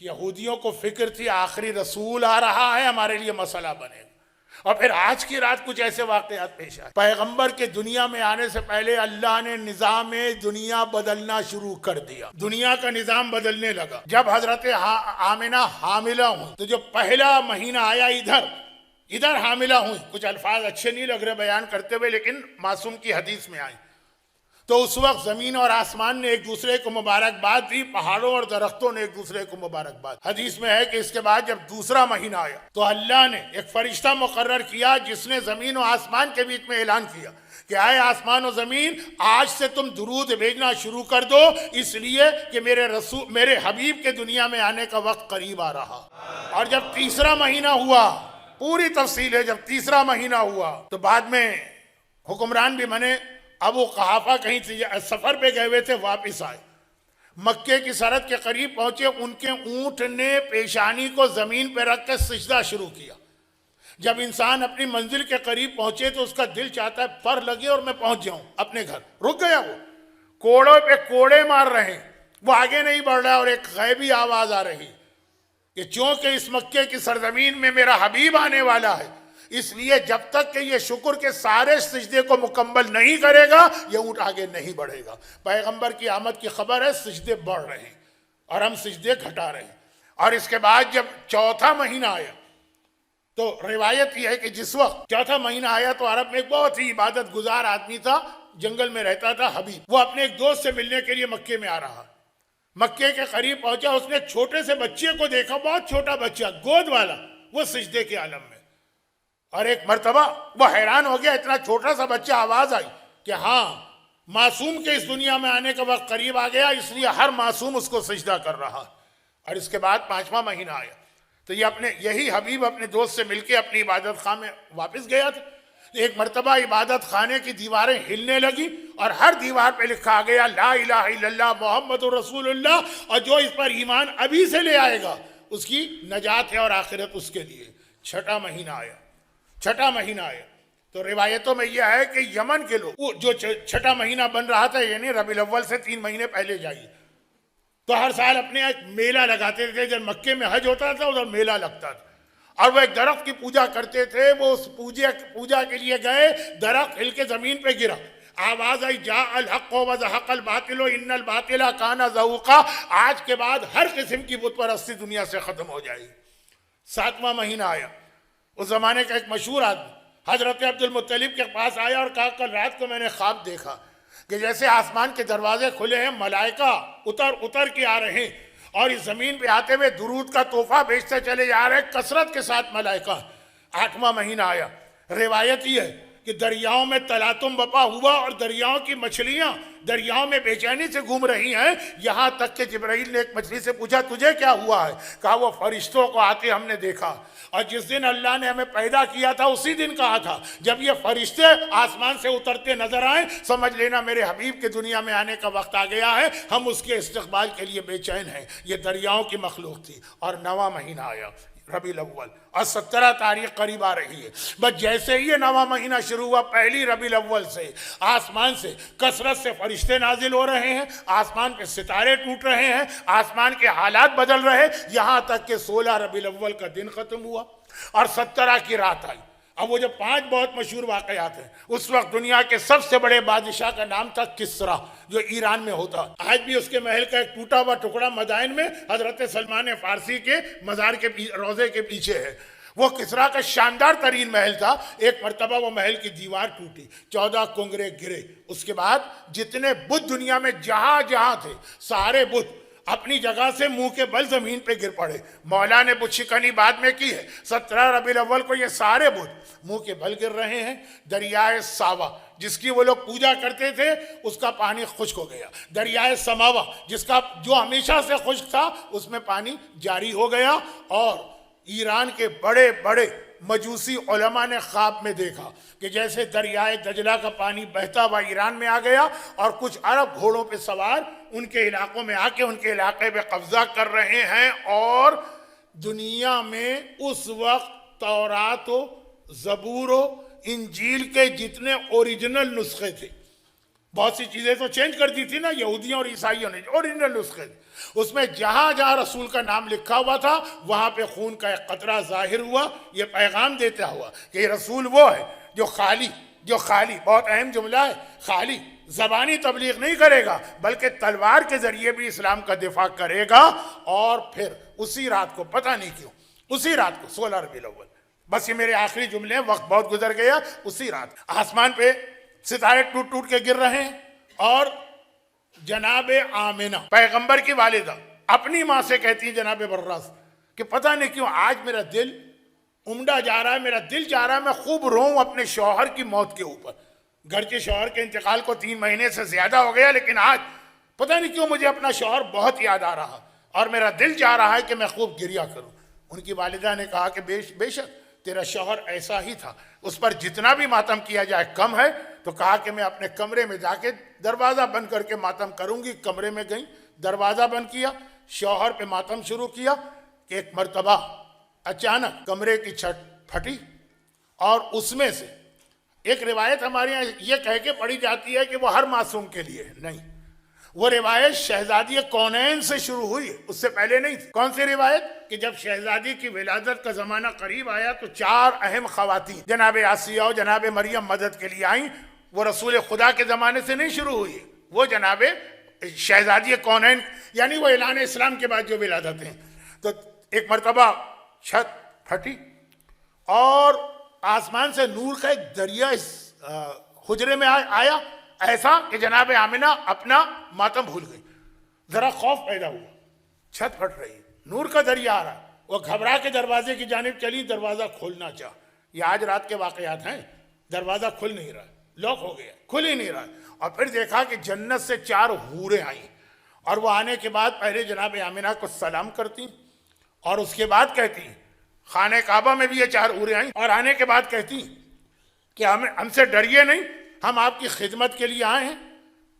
یہودیوں کو فکر تھی آخری رسول آ رہا ہے، ہمارے لیے مسئلہ بنے گا، اور پھر آج کی رات کچھ ایسے واقعات پیش آئے۔ پیغمبر کے دنیا میں آنے سے پہلے اللہ نے نظام دنیا بدلنا شروع کر دیا، دنیا کا نظام بدلنے لگا۔ جب حضرت آمنہ حاملہ ہوں تو جو پہلا مہینہ آیا ادھر حاملہ ہوئی، کچھ الفاظ اچھے نہیں لگ رہے بیان کرتے ہوئے لیکن معصوم کی حدیث میں آئی، تو اس وقت زمین اور آسمان نے ایک دوسرے کو مبارکباد دی، پہاڑوں اور درختوں نے ایک دوسرے کو مبارکباد۔ حدیث میں ہے کہ اس کے بعد جب دوسرا مہینہ آیا تو اللہ نے ایک فرشتہ مقرر کیا جس نے زمین و آسمان کے بیچ میں اعلان کیا کہ آئے آسمان و زمین، آج سے تم درود بھیجنا شروع کر دو، اس لیے کہ میرے حبیب کے دنیا میں آنے کا وقت قریب آ رہا۔ اور جب تیسرا مہینہ ہوا، پوری تفصیل ہے، جب تیسرا مہینہ ہوا تو بعد میں حکمران بھی بنے، ابو قحافہ کہیں سفر پہ گئے ہوئے تھے، واپس آئے، مکے کی سرحد کے قریب پہنچے، ان کے اونٹ نے پیشانی کو زمین پہ رکھ کے سجدہ شروع کیا۔ جب انسان اپنی منزل کے قریب پہنچے تو اس کا دل چاہتا ہے پر لگے اور میں پہنچ جاؤں اپنے گھر۔ رک گیا، وہ کوڑوں پہ کوڑے مار رہے ہیں، وہ آگے نہیں بڑھ رہا، اور ایک غیبی آواز آ رہی کہ چونکہ اس مکے کی سرزمین میں میرا حبیب آنے والا ہے، اس لیے جب تک کہ یہ شکر کے سارے سجدے کو مکمل نہیں کرے گا یہ اونٹ آگے نہیں بڑھے گا۔ پیغمبر کی آمد کی خبر ہے، سجدے بڑھ رہے ہیں اور ہم سجدے گھٹا رہے ہیں۔ اور اس کے بعد جب چوتھا مہینہ آیا تو روایت یہ ہے کہ جس وقت چوتھا مہینہ آیا تو عرب میں ایک بہت ہی عبادت گزار آدمی تھا، جنگل میں رہتا تھا، حبیب، وہ اپنے ایک دوست سے ملنے کے لیے مکے میں آ رہا۔ مکے کے قریب پہنچا، اس نے ایک چھوٹے سے بچے کو دیکھا، بہت چھوٹا بچہ، گود والا، وہ سجدے کے عالم میں۔ اور ایک مرتبہ وہ حیران ہو گیا، اتنا چھوٹا سا بچہ، آواز آئی کہ ہاں معصوم کے اس دنیا میں آنے کا وقت قریب آ گیا، اس لیے ہر معصوم اس کو سجدہ کر رہا۔ اور اس کے بعد پانچواں مہینہ آیا تو یہی حبیب اپنے دوست سے مل کے اپنی عبادت خانے میں واپس گیا تھا۔ ایک مرتبہ عبادت خانے کی دیواریں ہلنے لگی اور ہر دیوار پہ لکھا گیا لا الہ الا اللہ محمد رسول اللہ، اور جو اس پر ایمان ابھی سے لے آئے گا اس کی نجات ہے اور آخرت اس کے لیے۔ چھٹا مہینہ آیا تو روایتوں میں یہ ہے کہ یمن کے لوگ جو چھٹا مہینہ بن رہا تھا، یعنی ربیع الاول سے 3 مہینے پہلے جائیے، تو ہر سال اپنے ایک میلہ لگاتے تھے۔ جب مکے میں حج ہوتا تھا ادھر میلہ لگتا تھا، اور وہ ایک درخت کی پوجا کرتے تھے۔ وہ اس پوجا کے لیے گئے، درخت ہل کے زمین پہ گرا، آواز آئی جاء الحق وزہق الباطل ان الباطل کان زہوقا، آج کے بعد ہر قسم کی بت پرستی دنیا سے ختم ہو جائے گی۔ 7واں مہینہ آیا، اس زمانے کا ایک مشہور آدمی حضرت عبد المطلب کے پاس آیا اور کہا کل رات کو میں نے خواب دیکھا کہ جیسے آسمان کے دروازے کھلے ہیں، ملائکہ اتر کے آ رہے ہیں اور اس زمین پہ آتے ہوئے درود کا تحفہ بیچتے چلے جا رہے ہیں، کثرت کے ساتھ ملائکہ۔ 8واں مہینہ آیا، روایت یہ ہے کہ دریاؤں میں تلاطم بپا ہوا اور دریاؤں کی مچھلیاں دریاؤں میں بے چینی سے گھوم رہی ہیں، یہاں تک کہ جبرائیل نے ایک مچھلی سے پوچھا تجھے کیا ہوا ہے؟ کہا وہ فرشتوں کو آتے ہم نے دیکھا، اور جس دن اللہ نے ہمیں پیدا کیا تھا اسی دن کہا تھا جب یہ فرشتے آسمان سے اترتے نظر آئیں سمجھ لینا میرے حبیب کے دنیا میں آنے کا وقت آ گیا ہے، ہم اس کے استقبال کے لیے بے چین ہیں۔ یہ دریاؤں کی مخلوق تھی۔ اور 9واں مہینہ آیا، ربیع الاول، اور 17 تاریخ قریب آ رہی ہے۔ بس جیسے ہی یہ 9واں مہینہ شروع ہوا، پہلی ربیع الاول سے آسمان سے کثرت سے فرشتے نازل ہو رہے ہیں، آسمان پہ ستارے ٹوٹ رہے ہیں، آسمان کے حالات بدل رہے، یہاں تک کہ 16 ربیع الاول کا دن ختم ہوا اور 17 کی رات آئی۔ اب وہ جو 5 بہت مشہور واقعات ہیں، اس وقت دنیا کے سب سے بڑے بادشاہ کا نام تھا کسریٰ، جو ایران میں ہوتا۔ آج بھی اس کے محل کا ایک ٹوٹا ہوا ٹکڑا مدائن میں حضرت سلمان فارسی کے مزار کے روضے کے پیچھے ہے۔ وہ کسریٰ کا شاندار ترین محل تھا۔ ایک مرتبہ وہ محل کی دیوار ٹوٹی، 14 کنگرے گرے، اس کے بعد جتنے بت دنیا میں جہاں جہاں تھے سارے بت اپنی جگہ سے منہ کے بل زمین پہ گر پڑے۔ مولا نے بت شکنی بعد میں کی ہے، 17 ربیع الاول کو یہ سارے بت منہ کے بل گر رہے ہیں۔ دریائے ساوا جس کی وہ لوگ پوجا کرتے تھے اس کا پانی خشک ہو گیا، دریائے سماوا جو ہمیشہ سے خشک تھا اس میں پانی جاری ہو گیا۔ اور ایران کے بڑے بڑے مجوسی علماء نے خواب میں دیکھا کہ جیسے دریائے دجلہ کا پانی بہتا ہوا ایران میں آ گیا اور کچھ عرب گھوڑوں پہ سوار ان کے علاقوں میں آ کے ان کے علاقے پہ قبضہ کر رہے ہیں۔ اور دنیا میں اس وقت تورات و زبور و انجیل کے جتنے اوریجنل نسخے تھے، بہت سی چیزیں تو چینج کر دی تھی نا یہودیوں اور عیسائیوں نے، اوریجنل نسخے تھے، اس میں جہاں جہاں رسول کا نام لکھا ہوا تھا وہاں پہ خون کا ایک قطرہ ظاہر ہوا، یہ پیغام دیتا ہوا کہ یہ رسول وہ ہے جو خالی بہت اہم جملہ ہے، خالی زبانی تبلیغ نہیں کرے گا بلکہ تلوار کے ذریعے بھی اسلام کا دفاع کرے گا۔ اور پھر اسی رات کو، پتہ نہیں کیوں اسی رات کو 16 ربیع الاول، بس یہ میرے آخری جملے ہیں، وقت بہت گزر گیا، اسی رات آسمان پہ ستارے ٹوٹ ٹوٹ کے گر رہے ہیں، اور جناب آمنہ پیغمبر کی والدہ اپنی ماں سے کہتی ہیں جناب برہ کہ پتہ نہیں کیوں آج میرا دل امڈا جا رہا ہے، میرا دل چاہ رہا ہے میں خوب روؤں اپنے شوہر کی موت کے اوپر، گرچہ شوہر کے انتقال کو 3 مہینے سے زیادہ ہو گیا، لیکن آج پتہ نہیں کیوں مجھے اپنا شوہر بہت یاد آ رہا اور میرا دل چاہ رہا ہے کہ میں خوب گریہ کروں۔ ان کی والدہ نے کہا کہ بے شک تیرا شوہر ایسا ہی تھا، اس پر جتنا بھی ماتم کیا جائے کم ہے، تو کہا کہ میں اپنے کمرے میں جا کے دروازہ بند کر کے ماتم کروں گی۔ کمرے میں گئیں، دروازہ بند کیا، شوہر پہ ماتم شروع کیا کہ ایک مرتبہ اچانک کمرے کی چھت پھٹی، اور اس میں سے ایک روایت ہمارے یہاں یہ کہہ کے پڑھی جاتی ہے کہ وہ ہر معصوم کے لیے نہیں، وہ روایت شہزادی کونین سے شروع ہوئی ہے، اس سے پہلے نہیں تھی۔ کون سی روایت؟ کہ جب شہزادی کی ولادت کا زمانہ قریب آیا تو 4 اہم خواتین جناب آسیہ اور جناب مریم مدد کے لیے آئیں۔ وہ رسول خدا کے زمانے سے نہیں شروع ہوئی ہے، وہ جناب شہزادی کونین، یعنی وہ اعلان اسلام کے بعد جو ولادت ہیں۔ تو ایک مرتبہ چھت پھٹی اور آسمان سے نور کا ایک دریا اس حجرے میں آیا، ایسا کہ جناب آمنہ اپنا ماتم بھول گئی، ذرا خوف پیدا ہوا، چھت پھٹ رہی، نور کا دریا آ رہا، وہ گھبرا کے دروازے کی جانب چلی، دروازہ کھولنا چاہ، یہ آج رات کے واقعات ہیں، دروازہ کھل نہیں رہا، لاک ہو گیا، کھل ہی نہیں رہا، اور پھر دیکھا کہ جنت سے 4 حوریں آئیں، اور وہ آنے کے بعد پہلے جناب آمنہ کو سلام کرتی، اور اس کے بعد کہتی، خانہ کعبہ میں بھی یہ 4 حوریں آئیں، اور آنے کے بعد کہتی کہ ہم سے ڈریے نہیں، ہم آپ کی خدمت کے لیے آئے ہیں،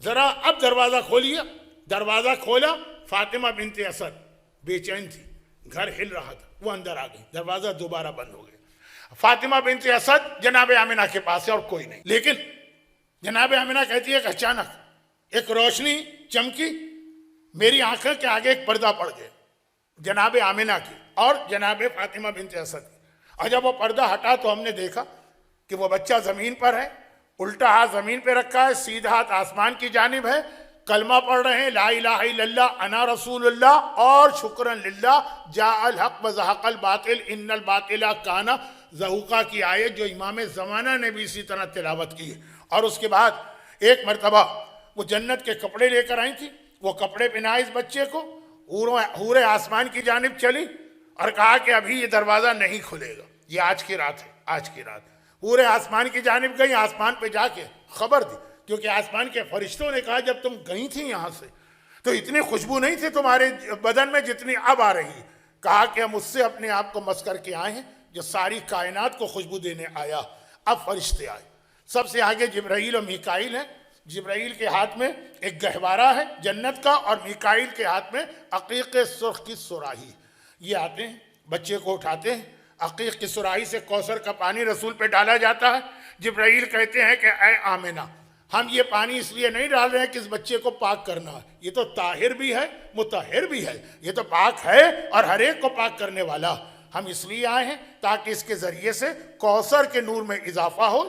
ذرا اب دروازہ کھولیے۔ دروازہ کھولا، فاطمہ بنت اسد بے چین تھی، گھر ہل رہا تھا، وہ اندر آ گئی، دروازہ دوبارہ بند ہو گیا۔ فاطمہ بنت اسد جناب آمنہ کے پاس ہے اور کوئی نہیں، لیکن جناب آمنہ کہتی ہے کہ اچانک ایک روشنی چمکی، میری آنکھوں کے آگے ایک پردہ پڑ گیا جناب آمنہ کی اور جناب فاطمہ بنت اسد کی، اور جب وہ پردہ ہٹا تو ہم نے دیکھا کہ وہ بچہ زمین پر ہے، الٹا ہاتھ زمین پہ رکھا ہے، سیدھا ہاتھ آسمان کی جانب ہے، کلمہ پڑھ رہے ہیں، لا الہ الا اللہ انا رسول اللہ اور شکرا للہ جاء الحق وزہق الباطل ان الباطل کان زہوقا کی آیت جو امام زمانہ نے بھی اسی طرح تلاوت کی ہے۔ اور اس کے بعد ایک مرتبہ وہ جنت کے کپڑے لے کر آئی تھی، وہ کپڑے پہنائے اس بچے کو، حور آسمان کی جانب چلی اور کہا کہ ابھی یہ دروازہ نہیں کھلے گا، یہ آج کی رات ہے، آج کی رات۔ حور آسمان کی جانب گئی، آسمان پہ جا کے خبر دی، کیونکہ آسمان کے فرشتوں نے کہا جب تم گئی تھی یہاں سے تو اتنی خوشبو نہیں تھی تمہارے بدن میں جتنی اب آ رہی ہے، کہا کہ ہم اس سے اپنے آپ کو مس کر کے آئے ہیں جو ساری کائنات کو خوشبو دینے آیا۔ اب فرشتے آئے، سب سے آگے جبرائیل اور میکائیل ہیں، جبرائیل کے ہاتھ میں ایک گہوارہ ہے جنت کا اور میکائیل کے ہاتھ میں عقیق سرخ کی سراہی، یہ آتے ہیں بچے کو اٹھاتے ہیں، عقیق کی سراہی سے کوثر کا پانی رسول پہ ڈالا جاتا ہے۔ جبرائیل کہتے ہیں کہ اے آمنہ ہم یہ پانی اس لیے نہیں ڈال رہے ہیں کہ اس بچے کو پاک کرنا ہے، یہ تو طاہر بھی ہے مطہر بھی ہے، یہ تو پاک ہے اور ہر ایک کو پاک کرنے والا، ہم اس لیے آئے ہیں تاکہ اس کے ذریعے سے کوثر کے نور میں اضافہ ہو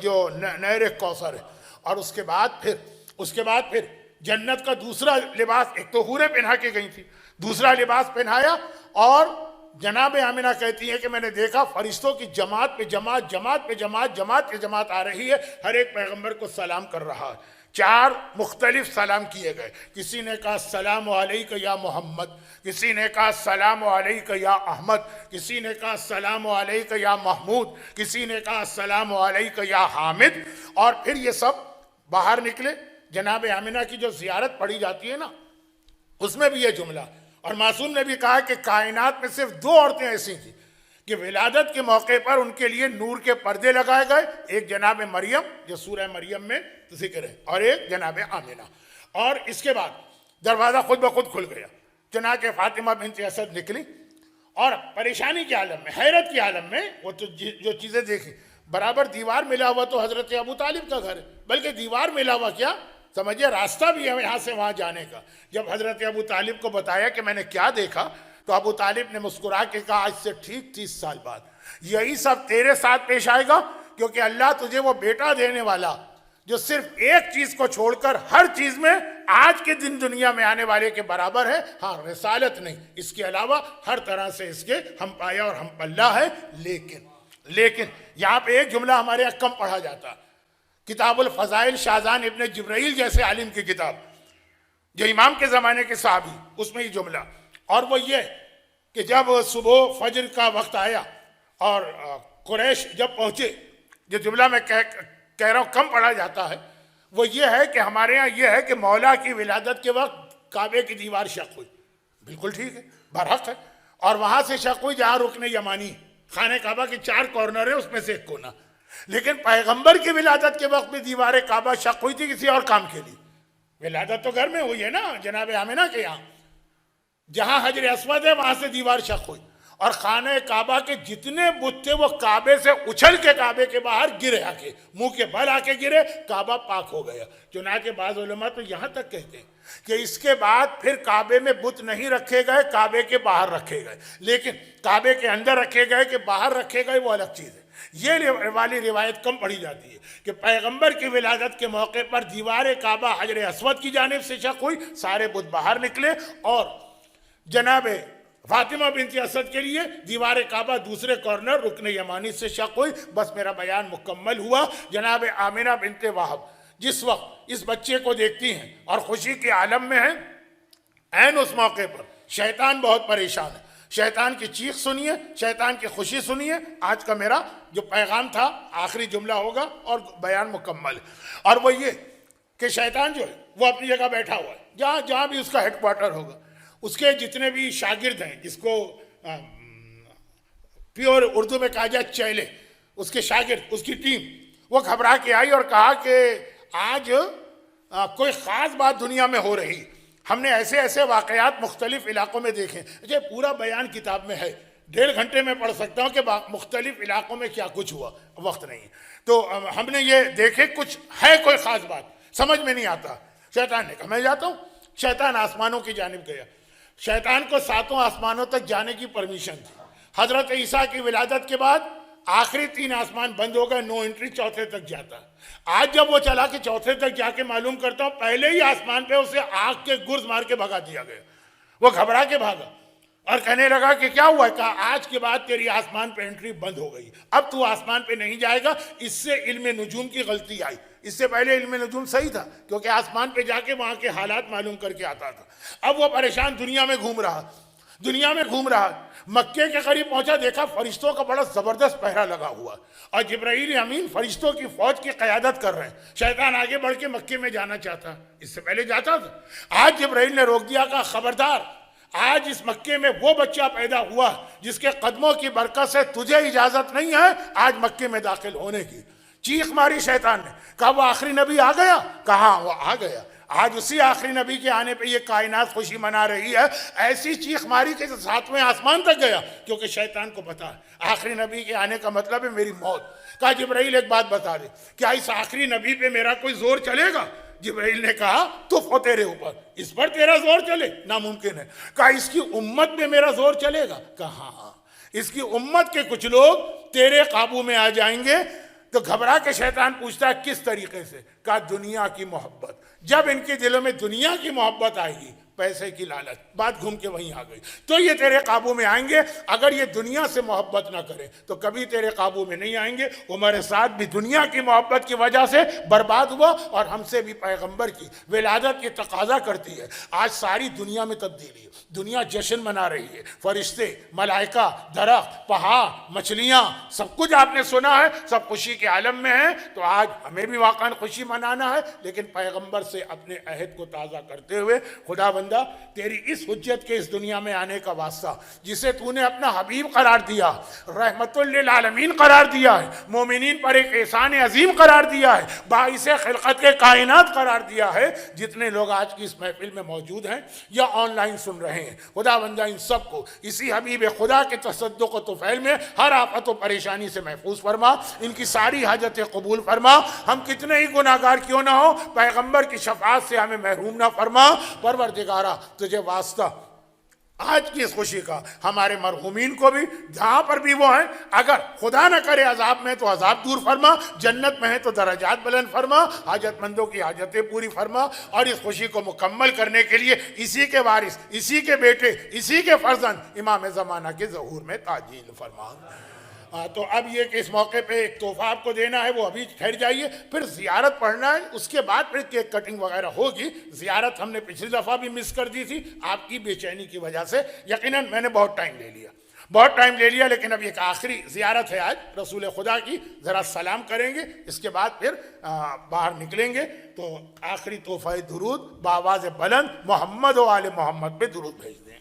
جو نہر کوثر ہے۔ اور اس کے بعد پھر جنت کا دوسرا لباس، ایک تو حوریں پہنا کے گئی تھی، دوسرا لباس پہنایا، اور جناب آمنہ کہتی ہے کہ میں نے دیکھا فرشتوں کی جماعت پہ جماعت، جماعت پہ جماعت، جماعت پہ جماعت آ رہی ہے، ہر ایک پیغمبر کو سلام کر رہا ہے۔ 4 مختلف سلام کیے گئے، کسی نے کہا السلام علیک یا محمد، کسی نے کہا السلام علیک یا احمد، کسی نے کہا السلام علیک یا محمود، کسی نے کہا السلام علیک یا حامد، اور پھر یہ سب باہر نکلے۔ جناب آمنہ کی جو زیارت پڑھی جاتی ہے نا، اس میں بھی یہ جملہ، اور معصوم نے بھی کہا کہ کائنات میں صرف 2 عورتیں ایسی تھیں کہ ولادت کے موقع پر ان کے لیے نور کے پردے لگائے گئے، ایک جناب مریم جو سورہ مریم میں ذکر ہے، اور ایک جناب آمنہ۔ اور اس کے بعد دروازہ خود بخود کھل گیا، چنانچہ فاطمہ بنت اسد نکلی اور پریشانی کے عالم میں، حیرت کے عالم میں، وہ تو جو چیزیں دیکھی، برابر دیوار ملا ہوا تو حضرت ابو طالب کا گھر ہے، بلکہ دیوار ملا ہوا کیا، سمجھے راستہ بھی ہے یہاں سے وہاں جانے کا. جب حضرت ابو طالب کو بتایا کہ میں نے کیا دیکھا تو ابو طالب نے مسکرا کے کہا آج سے ٹھیک 30 سال بعد یہی سب تیرے ساتھ پیش آئے گا, کیونکہ اللہ تجھے وہ بیٹا دینے والا جو صرف ایک چیز کو چھوڑ کر ہر چیز میں آج کے دن دنیا میں آنے والے کے برابر ہے. ہاں رسالت نہیں, اس کے علاوہ ہر طرح سے اس کے ہم پایا اور ہم پلہ ہے. لیکن یہاں پہ ایک جملہ ہمارے یہاں کم پڑھا جاتا. کتاب الفضائل شاہزان ابن جبرائیل جیسے عالم کی کتاب جو امام کے زمانے کے صحابی, اس میں یہ جملہ, اور وہ یہ کہ جب صبح فجر کا وقت آیا اور قریش جب پہنچے, جو جملہ میں کہہ رہا ہوں کم پڑھا جاتا ہے, وہ یہ ہے کہ ہمارے ہاں یہ ہے کہ مولا کی ولادت کے وقت کعبے کی دیوار شق ہوئی. بالکل ٹھیک ہے, برحق ہے, اور وہاں سے شق ہوئی جہاں رکن یمانی, خانہ کعبہ کے 4 کارنر ہیں, اس میں سے ایک کونا. لیکن پیغمبر کی ولادت کے وقت بھی دیوار کعبہ شق ہوئی تھی کسی اور کام کے لیے. ولادت تو گھر میں ہوئی ہے نا جناب آمنہ کے یہاں, جہاں حجر اسود ہے وہاں سے دیوار شق ہوئی, اور خانہ کعبہ کے جتنے بت تھے وہ کعبے سے اچھل کے کعبے کے باہر گرے, آ کے منہ کے بل آ کے گرے, کعبہ پاک ہو گیا. چنانچہ بعض علماء تو یہاں تک کہتے ہیں کہ اس کے بعد پھر کعبے میں بت نہیں رکھے گئے, کعبے کے باہر رکھے گئے. لیکن کعبے کے اندر رکھے گئے کہ باہر رکھے گئے وہ الگ چیز ہے. یہ والی روایت کم پڑھی جاتی ہے کہ پیغمبر کی ولادت کے موقع پر دیوار کعبہ حجر اسود کی جانب سے شق ہوئی, سارے بت باہر نکلے, اور جناب فاطمہ بنت اسد کے لیے دیوار کعبہ دوسرے کارنر رکن یمانی سے شق ہوئی. بس میرا بیان مکمل ہوا. جناب آمنہ بنت وہب جس وقت اس بچے کو دیکھتی ہیں اور خوشی کے عالم میں ہیں, عین اس موقع پر شیطان بہت پریشان ہے. شیطان کی چیخ سنیے, شیطان کی خوشی سنیے. آج کا میرا جو پیغام تھا آخری جملہ ہوگا اور بیان مکمل ہے, اور وہ یہ کہ شیطان جو ہے وہ اپنی جگہ بیٹھا ہوا ہے, جہاں بھی اس کا ہیڈ کوارٹر ہوگا. اس کے جتنے بھی شاگرد ہیں, جس کو پیور اردو میں کہا جائے چیلے, اس کے شاگرد, اس کی ٹیم, وہ گھبرا کے آئی اور کہا کہ آج کوئی خاص بات دنیا میں ہو رہی. ہم نے ایسے ایسے واقعات مختلف علاقوں میں دیکھیں. یہ پورا بیان کتاب میں ہے, 1.5 گھنٹے میں پڑھ سکتا ہوں کہ مختلف علاقوں میں کیا کچھ ہوا, وقت نہیں. تو ہم نے یہ دیکھے کچھ ہے کوئی خاص بات, سمجھ میں نہیں آتا. شیطان نے کہا میں جاتا ہوں. شیطان آسمانوں کی جانب گیا. شیطان کو 7 آسمانوں تک جانے کی پرمیشن تھی. حضرت عیسیٰ کی ولادت کے بعد آخری 3 آسمان بند ہو گئے, نو انٹری, چوتھے تک جاتا. آج جب وہ چلا کہ چوتھے تک جا کے معلوم کرتا ہوں, پہلے ہی آسمان پہ اسے آگ کے گرز مار کے بھگا دیا گیا. وہ گھبرا کے بھاگا اور کہنے لگا کہ کیا ہوا ہے. کہا آج کے بعد تیری آسمان پہ انٹری بند ہو گئی, اب تو آسمان پہ نہیں جائے گا. اس سے علم نجوم کی غلطی آئی. اس سے پہلے علم نجوم صحیح تھا کیونکہ آسمان پہ جا کے وہاں کے حالات معلوم کر کے آتا تھا. اب وہ پریشان دنیا میں گھوم رہا. مکے کے قریب پہنچا, دیکھا فرشتوں کا بڑا زبردست پہرا لگا ہوا اور جبرائیل امین فرشتوں کی فوج کی قیادت کر رہے ہیں. شیطان آگے بڑھ کے مکے میں جانا چاہتا, اس سے پہلے جاتا تھا. آج جبرائیل نے روک دیا, کہا خبردار, آج اس مکے میں وہ بچہ پیدا ہوا جس کے قدموں کی برکت سے تجھے اجازت نہیں ہے آج مکے میں داخل ہونے کی. چیخ ماری شیطان نے, کہا وہ آخری نبی آ گیا. کہا وہ آ گیا. آج اسی آخری نبی کے آنے پہ یہ کائنات خوشی منا رہی ہے. ایسی چیخ ماری کہ 7ویں آسمان تک گیا, کیونکہ شیطان کو پتا ہے آخری نبی کے آنے کا مطلب ہے میری موت. کہا جبرائیل ایک بات بتا دے, کیا اس آخری نبی پہ میرا کوئی زور چلے گا؟ جبرائیل نے کہا تف ہو تیرے اوپر, اس پر تیرا زور چلے ناممکن ہے. کہا اس کی امت پہ میرا زور چلے گا؟ کہا ہاں, اس کی امت کے کچھ لوگ تیرے قابو میں آ جائیں گے. تو گھبرا کے شیطان پوچھتا ہے کس طریقے سے؟ کہا دنیا کی محبت. جب ان کے دلوں میں دنیا کی محبت آئے گی, پیسے کی لالچ, بات گھوم کے وہیں آ گئی, تو یہ تیرے قابو میں آئیں گے. اگر یہ دنیا سے محبت نہ کریں تو کبھی تیرے قابو میں نہیں آئیں گے. عمر سعد بھی دنیا کی محبت کی وجہ سے برباد ہوا, اور ہم سے بھی پیغمبر کی ولادت کی تقاضا کرتی ہے. آج ساری دنیا میں تبدیلی ہے, دنیا جشن منا رہی ہے. فرشتے, ملائکہ, درخت, پہاڑ, مچھلیاں, سب کچھ آپ نے سنا ہے, سب خوشی کے عالم میں ہیں. تو آج ہمیں بھی واقعا خوشی منانا ہے, لیکن پیغمبر سے اپنے عہد کو تازہ کرتے ہوئے خدا بند بندہ تیری اس حجت کے اس دنیا میں آنے کا واسطہ جسے تو نے اپنا حبیب قرار دیا، رحمت للعالمین قرار دیا ہے، مومنین پر ایک احسان عظیم قرار دیا ہے، باعث خلقت کے کائنات قرار دیا ہے، جتنے لوگ آج کی اس محفل میں موجود ہیں یا آن لائن سن رہے ہیں، خدا بندہ ان سب کو اسی حبیب خدا کے تصدق و طفیل میں ہر آفت و پریشانی سے محفوظ فرما، ان کی ساری حاجتیں قبول فرما، ہم کتنے ہی گناہگار کیوں نہ ہو پیغمبر کی شفاعت سے ہمیں محروم نہ فرما۔ پروردگارہ تجھے واسطہ آج کی اس خوشی کا ہمارے مرحومین کو بھی جہاں پر بھی وہ ہیں، اگر خدا نہ کرے عذاب میں تو عذاب دور فرما، جنت میں ہے تو درجات بلند فرما، حاجت مندوں کی حاجتیں پوری فرما، اور اس خوشی کو مکمل کرنے کے لیے اسی کے وارث، اسی کے بیٹے، اسی کے فرزند امام زمانہ کے ظہور میں تعجیل فرما۔ تو اب یہ کہ اس موقع پہ ایک تحفہ آپ کو دینا ہے، وہ ابھی ٹھہر جائیے، پھر زیارت پڑھنا ہے، اس کے بعد پھر کیک کٹنگ وغیرہ ہوگی۔ زیارت ہم نے پچھلی دفعہ بھی مس کر دی تھی آپ کی بے چینی کی وجہ سے، یقیناً میں نے بہت ٹائم لے لیا، لیکن اب ایک آخری زیارت ہے آج رسول خدا کی، ذرا سلام کریں گے، اس کے بعد پھر باہر نکلیں گے۔ تو آخری تحفہ درود بآواز بلند محمد و آل محمد پہ درود بھیج دیں۔